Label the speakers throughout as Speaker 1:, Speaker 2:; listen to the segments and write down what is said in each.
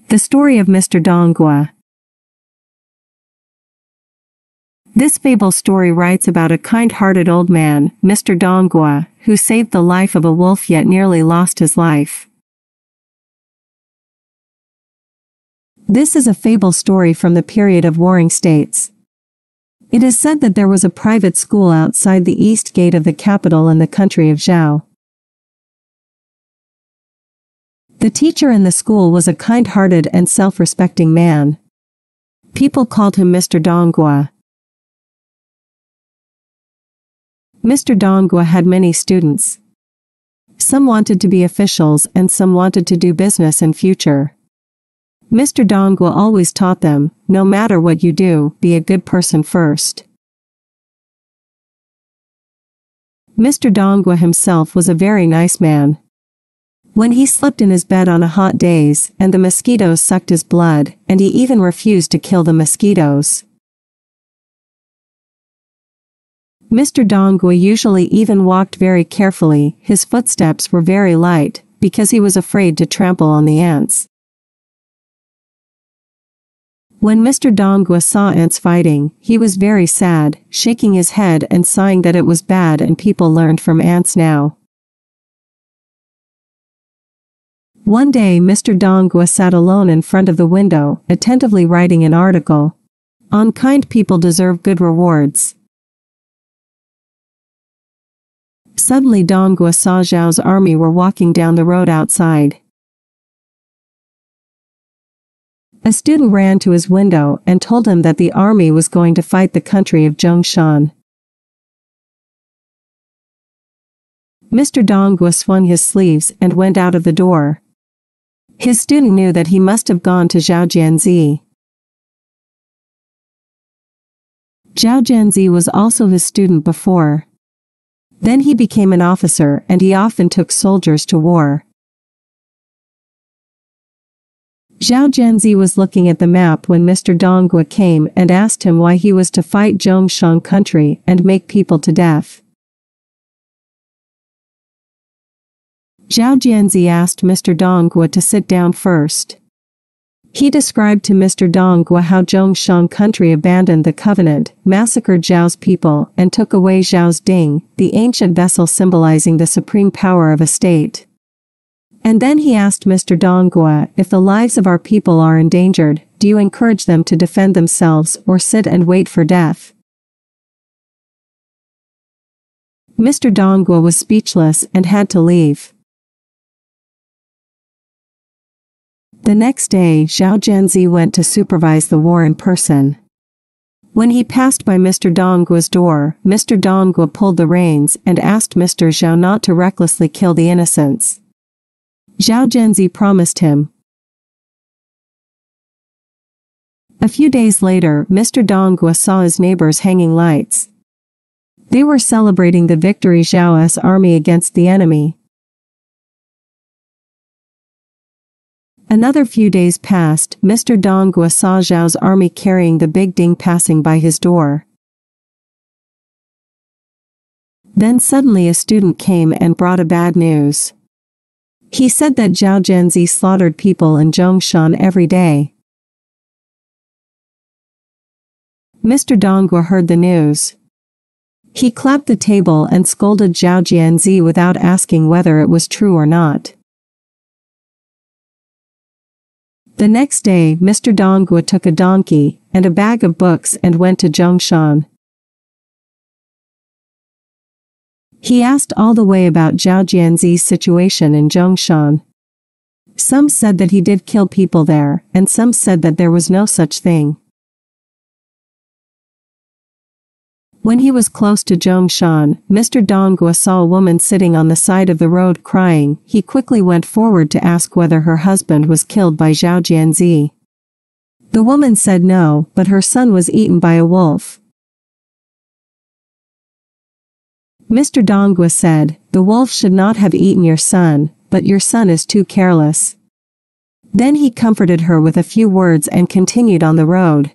Speaker 1: The story of Mr. Dongua. This fable story writes about a kind-hearted old man, Mr. Dongua, who saved the life of a wolf yet nearly lost his life. This is a fable story from the period of warring states. It is said that there was a private school outside the east gate of the capital in the country of Zhao. The teacher in the school was a kind-hearted and self-respecting man. People called him Mr. Dongua. Mr. Dongua had many students. Some wanted to be officials and some wanted to do business in future. Mr. Dongua always taught them, no matter what you do, be a good person first. Mr. Dongua himself was a very nice man. When he slept in his bed on hot days, and the mosquitoes sucked his blood, and he even refused to kill the mosquitoes. Mr. Dongua usually even walked very carefully, his footsteps were very light, because he was afraid to trample on the ants. When Mr. Dongua saw ants fighting, he was very sad, shaking his head and sighing that it was bad and people learned from ants now. One day Mr. Dongua sat alone in front of the window, attentively writing an article. On kind people deserve good rewards. Suddenly Dongua saw Zhao's army were walking down the road outside. A student ran to his window and told him that the army was going to fight the country of Zhongshan. Mr. Dongua swung his sleeves and went out of the door. His student knew that he must have gone to Zhao Jianzi. Zhao Jianzi was also his student before. Then he became an officer and he often took soldiers to war. Zhao Jianzi was looking at the map when Mr. Dongua came and asked him why he was to fight Zhongshan country and make people to death. Zhao Jianzi asked Mr. Dongua to sit down first. He described to Mr. Dongua how Zhongshan country abandoned the covenant, massacred Zhao's people, and took away Zhao's ding, the ancient vessel symbolizing the supreme power of a state. And then he asked Mr. Dongua, if the lives of our people are endangered, do you encourage them to defend themselves or sit and wait for death? Mr. Dongua was speechless and had to leave. The next day Zhao Jianzi went to supervise the war in person. When he passed by Mr. Dongua's door, Mr. Dongua pulled the reins and asked Mr. Zhao not to recklessly kill the innocents. Zhao Jianzi promised him. A few days later Mr. Dongua saw his neighbors hanging lights. They were celebrating the victory Zhao's army against the enemy. Another few days passed, Mr. Dongua saw Zhao's army carrying the big ding passing by his door. Then suddenly a student came and brought a bad news. He said that Zhao Jianzi slaughtered people in Zhongshan every day. Mr. Dongua heard the news. He clapped the table and scolded Zhao Jianzi without asking whether it was true or not. The next day Mr. Dongua took a donkey and a bag of books and went to Zhongshan. He asked all the way about Zhao Jianzi's situation in Zhongshan. Some said that he did kill people there, and some said that there was no such thing. When he was close to Zhongshan, Mr. Dongua saw a woman sitting on the side of the road crying. He quickly went forward to ask whether her husband was killed by Zhao Jianzi. The woman said no, but her son was eaten by a wolf. Mr. Dongua said, "The wolf should not have eaten your son, but your son is too careless." Then he comforted her with a few words and continued on the road.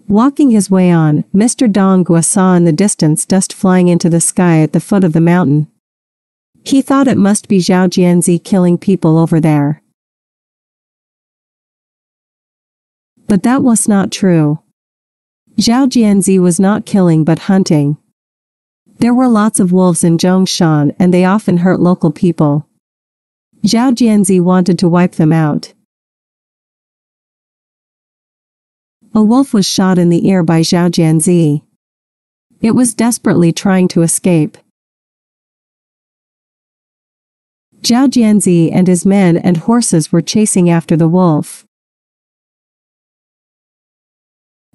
Speaker 1: Walking his way on, Mr. Dongua saw in the distance dust flying into the sky at the foot of the mountain. He thought it must be Zhao Jianzi killing people over there. But that was not true. Zhao Jianzi was not killing but hunting. There were lots of wolves in Zhongshan and they often hurt local people. Zhao Jianzi wanted to wipe them out. A wolf was shot in the ear by Zhao Jianzi. It was desperately trying to escape. Zhao Jianzi and his men and horses were chasing after the wolf.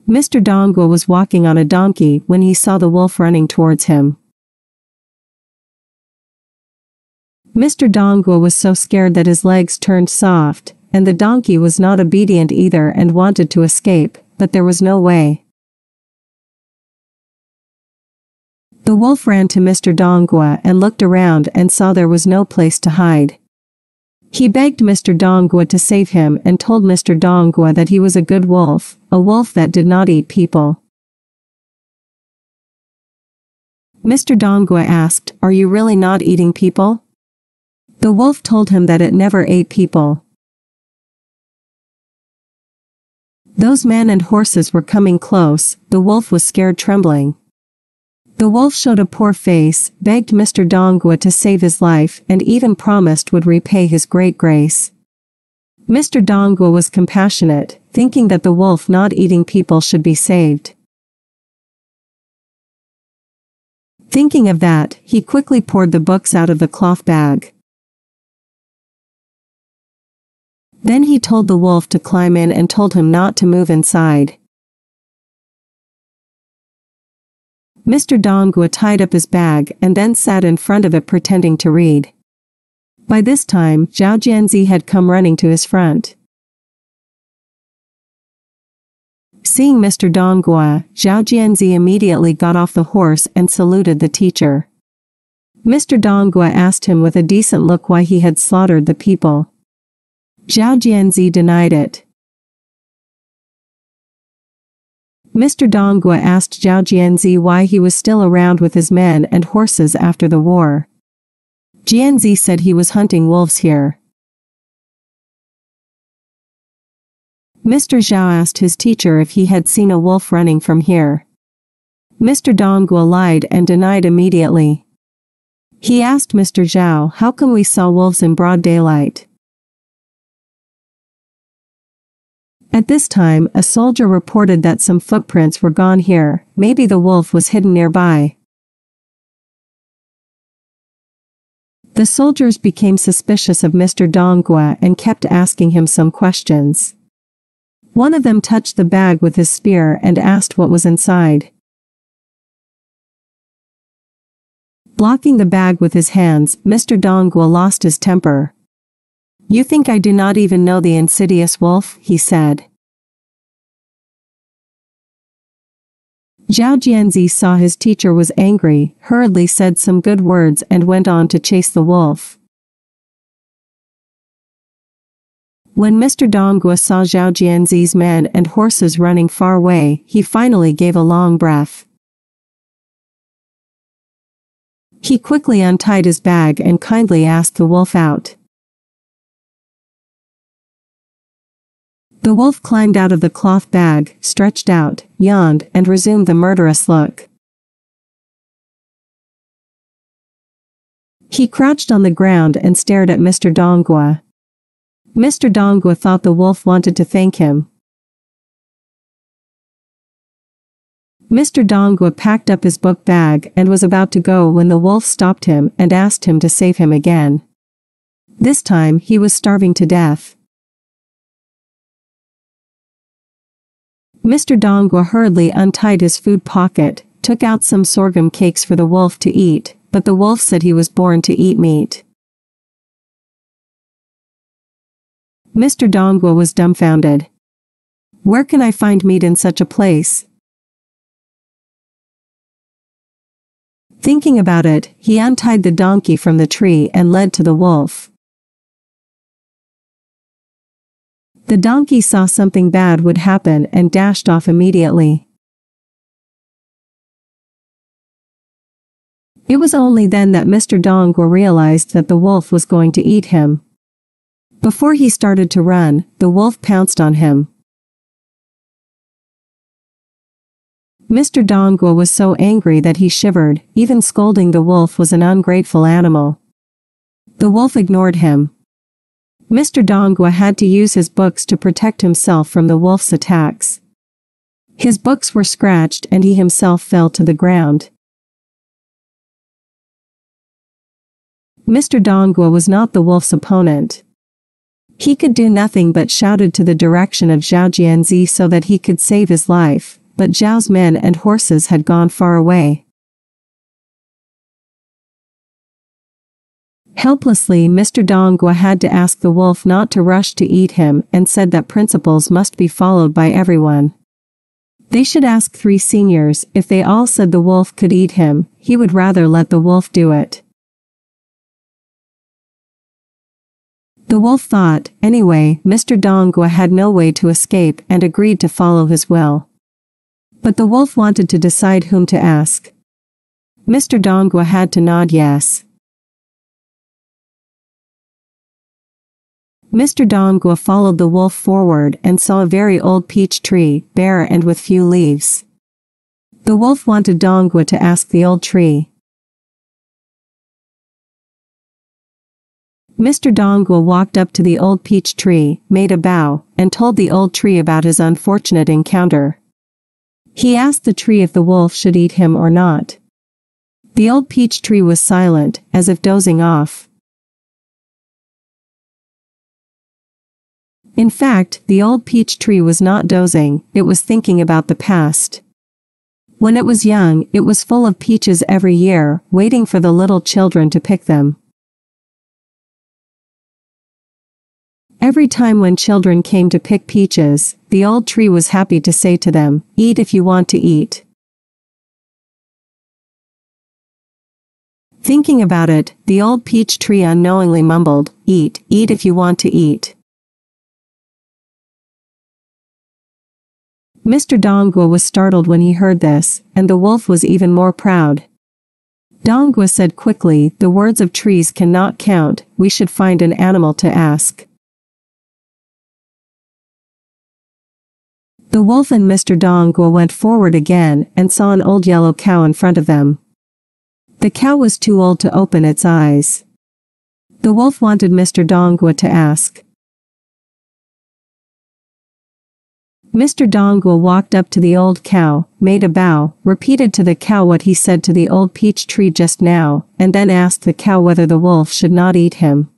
Speaker 1: Mr. Donghua was walking on a donkey when he saw the wolf running towards him. Mr. Donghua was so scared that his legs turned soft, and the donkey was not obedient either and wanted to escape, but there was no way. The wolf ran to Mr. Donghua and looked around and saw there was no place to hide. He begged Mr. Donghua to save him and told Mr. Donghua that he was a good wolf, a wolf that did not eat people. Mr. Donghua asked, "Are you really not eating people?" The wolf told him that it never ate people. Those men and horses were coming close. The wolf was scared, trembling. The wolf showed a poor face, begged Mr. Donghua to save his life, and even promised would repay his great grace. Mr. Donghua was compassionate, thinking that the wolf not eating people should be saved. Thinking of that, he quickly poured the books out of the cloth bag. Then he told the wolf to climb in and told him not to move inside. Mr. Donghua tied up his bag and then sat in front of it pretending to read. By this time, Zhao Jianzi had come running to his front. Seeing Mr. Donghua, Zhao Jianzi immediately got off the horse and saluted the teacher. Mr. Donghua asked him with a decent look why he had slaughtered the people. Zhao Jianzi denied it. Mr. Donghua asked Zhao Jianzi why he was still around with his men and horses after the war. Jianzi said he was hunting wolves here. Mr. Zhao asked his teacher if he had seen a wolf running from here. Mr. Donghua lied and denied immediately. He asked Mr. Zhao, "How come we saw wolves in broad daylight?" At this time, a soldier reported that some footprints were gone here. Maybe the wolf was hidden nearby. The soldiers became suspicious of Mr. Donghua and kept asking him some questions. One of them touched the bag with his spear and asked what was inside. Blocking the bag with his hands, Mr. Donghua lost his temper. "You think I do not even know the insidious wolf?" he said. Zhao Jianzi saw his teacher was angry, hurriedly said some good words and went on to chase the wolf. When Mr. Donghua saw Zhao Jianzi's men and horses running far away, he finally gave a long breath. He quickly untied his bag and kindly asked the wolf out. The wolf climbed out of the cloth bag, stretched out, yawned, and resumed the murderous look. He crouched on the ground and stared at Mr. Donghua. Mr. Donghua thought the wolf wanted to thank him. Mr. Donghua packed up his book bag and was about to go when the wolf stopped him and asked him to save him again. This time he was starving to death. Mr. Donghua hurriedly untied his food pocket, took out some sorghum cakes for the wolf to eat, but the wolf said he was born to eat meat. Mr. Donghua was dumbfounded. "Where can I find meat in such a place?" Thinking about it, he untied the donkey from the tree and led to the wolf. The donkey saw something bad would happen and dashed off immediately. It was only then that Mr. Dongwa realized that the wolf was going to eat him. Before he started to run, the wolf pounced on him. Mr. Dongwa was so angry that he shivered, even scolding the wolf was an ungrateful animal. The wolf ignored him. Mr. Dongwa had to use his books to protect himself from the wolf's attacks. His books were scratched and he himself fell to the ground. Mr. Dongwa was not the wolf's opponent. He could do nothing but shouted to the direction of Zhao Jianzi so that he could save his life, but Zhao's men and horses had gone far away. Helplessly, Mr. Dongwa had to ask the wolf not to rush to eat him and said that principles must be followed by everyone. They should ask 3 seniors. If they all said the wolf could eat him, he would rather let the wolf do it. The wolf thought, anyway, Mr. Dongwa had no way to escape and agreed to follow his will. But the wolf wanted to decide whom to ask. Mr. Dongwa had to nod yes. Mr. Dongwa followed the wolf forward and saw a very old peach tree, bare and with few leaves. The wolf wanted Dongwa to ask the old tree. Mr. Dongwa walked up to the old peach tree, made a bow, and told the old tree about his unfortunate encounter. He asked the tree if the wolf should eat him or not. The old peach tree was silent, as if dozing off. In fact, the old peach tree was not dozing, it was thinking about the past. When it was young, it was full of peaches every year, waiting for the little children to pick them. Every time when children came to pick peaches, the old tree was happy to say to them, "Eat if you want to eat." Thinking about it, the old peach tree unknowingly mumbled, "Eat, eat if you want to eat." Mr. Dongwa was startled when he heard this, and the wolf was even more proud. Dongwa said quickly, "The words of trees cannot count, we should find an animal to ask." The wolf and Mr. Dongwa went forward again and saw an old yellow cow in front of them. The cow was too old to open its eyes. The wolf wanted Mr. Dongwa to ask. Mr. Dongwa walked up to the old cow, made a bow, repeated to the cow what he said to the old peach tree just now, and then asked the cow whether the wolf should not eat him.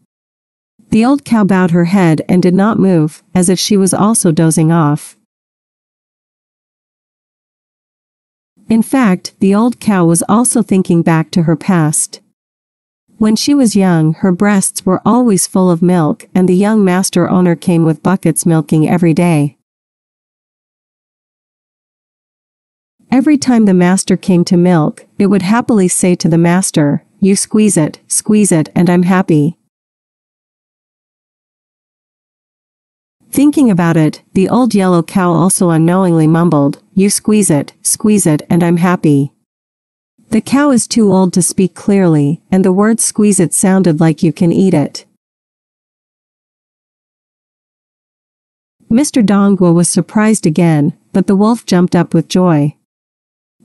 Speaker 1: The old cow bowed her head and did not move, as if she was also dozing off. In fact, the old cow was also thinking back to her past. When she was young, her breasts were always full of milk, and the young master owner came with buckets milking every day. Every time the master came to milk, it would happily say to the master, "You squeeze it, and I'm happy." Thinking about it, the old yellow cow also unknowingly mumbled, "You squeeze it, and I'm happy." The cow is too old to speak clearly, and the word squeeze it sounded like you can eat it. Mr. Dongwa was surprised again, but the wolf jumped up with joy.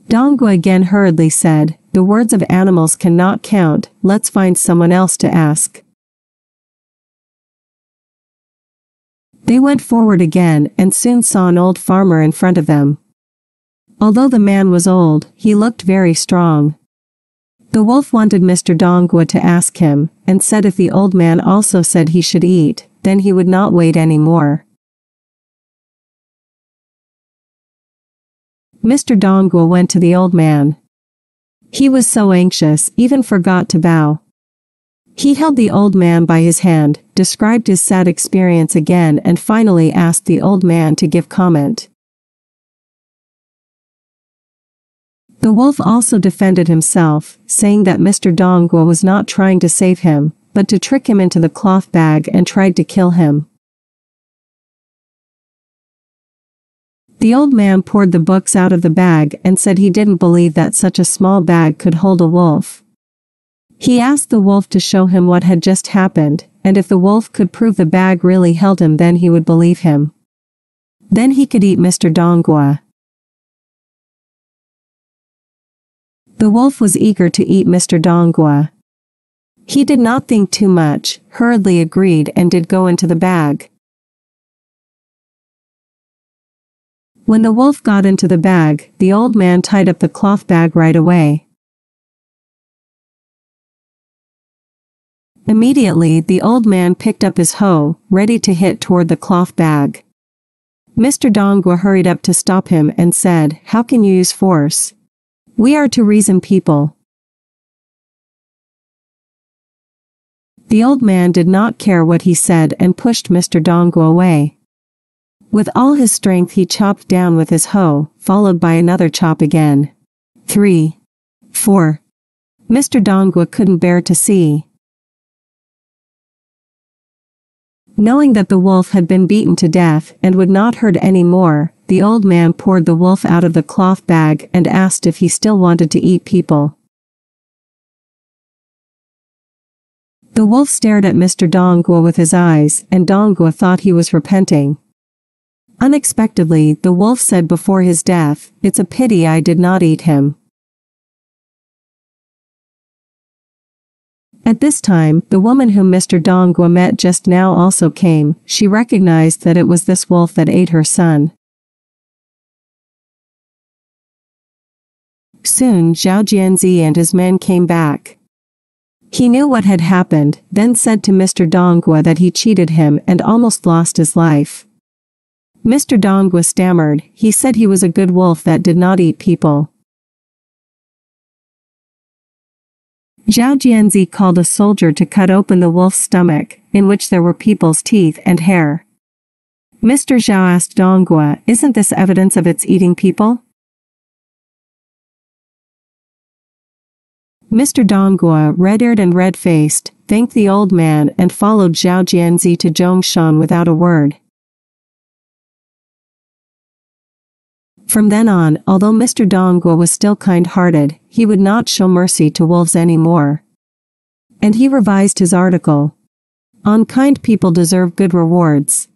Speaker 1: Dongwa again hurriedly said, "The words of animals cannot count, let's find someone else to ask." They went forward again and soon saw an old farmer in front of them. Although the man was old, he looked very strong. The wolf wanted Mr. Dongwa to ask him, and said if the old man also said he should eat, then he would not wait any more. Mr. Dongwa went to the old man. He was so anxious, even forgot to bow. He held the old man by his hand, described his sad experience again and finally asked the old man to give comment. The wolf also defended himself, saying that Mr. Dongwa was not trying to save him, but to trick him into the cloth bag and tried to kill him. The old man poured the books out of the bag and said he didn't believe that such a small bag could hold a wolf, He asked the wolf to show him what had just happened, and if the wolf could prove the bag really held him, then he would believe him. Then he could eat Mr. Dongwa. The wolf was eager to eat Mr. Dongwa. He did not think too much, hurriedly agreed, and did go into the bag. When the wolf got into the bag, the old man tied up the cloth bag right away. Immediately, the old man picked up his hoe, ready to hit toward the cloth bag. Mr. Dongwa hurried up to stop him and said, "How can you use force? We are to reason people." The old man did not care what he said and pushed Mr. Dongwa away. With all his strength he chopped down with his hoe, followed by another chop again. 3. 4. Mr. Dongwa couldn't bear to see. Knowing that the wolf had been beaten to death and would not hurt any more, the old man poured the wolf out of the cloth bag and asked if he still wanted to eat people. The wolf stared at Mr. Dongwa with his eyes, and Dongwa thought he was repenting. Unexpectedly, the wolf said before his death, "It's a pity I did not eat him." At this time, the woman whom Mr. Dongwa met just now also came. She recognized that it was this wolf that ate her son. Soon Zhao Jianzi and his men came back. He knew what had happened, then said to Mr. Dongwa that he cheated him and almost lost his life. Mr. Dongwa stammered. He said he was a good wolf that did not eat people. Zhao Jianzi called a soldier to cut open the wolf's stomach, in which there were people's teeth and hair. Mr. Zhao asked Dongwa, "Isn't this evidence of its eating people?" Mr. Dongwa, red-eared and red-faced, thanked the old man and followed Zhao Jianzi to Zhongshan without a word. From then on, although Mr. Dongwa was still kind-hearted, he would not show mercy to wolves anymore. And he revised his article. "On kind people deserve good rewards."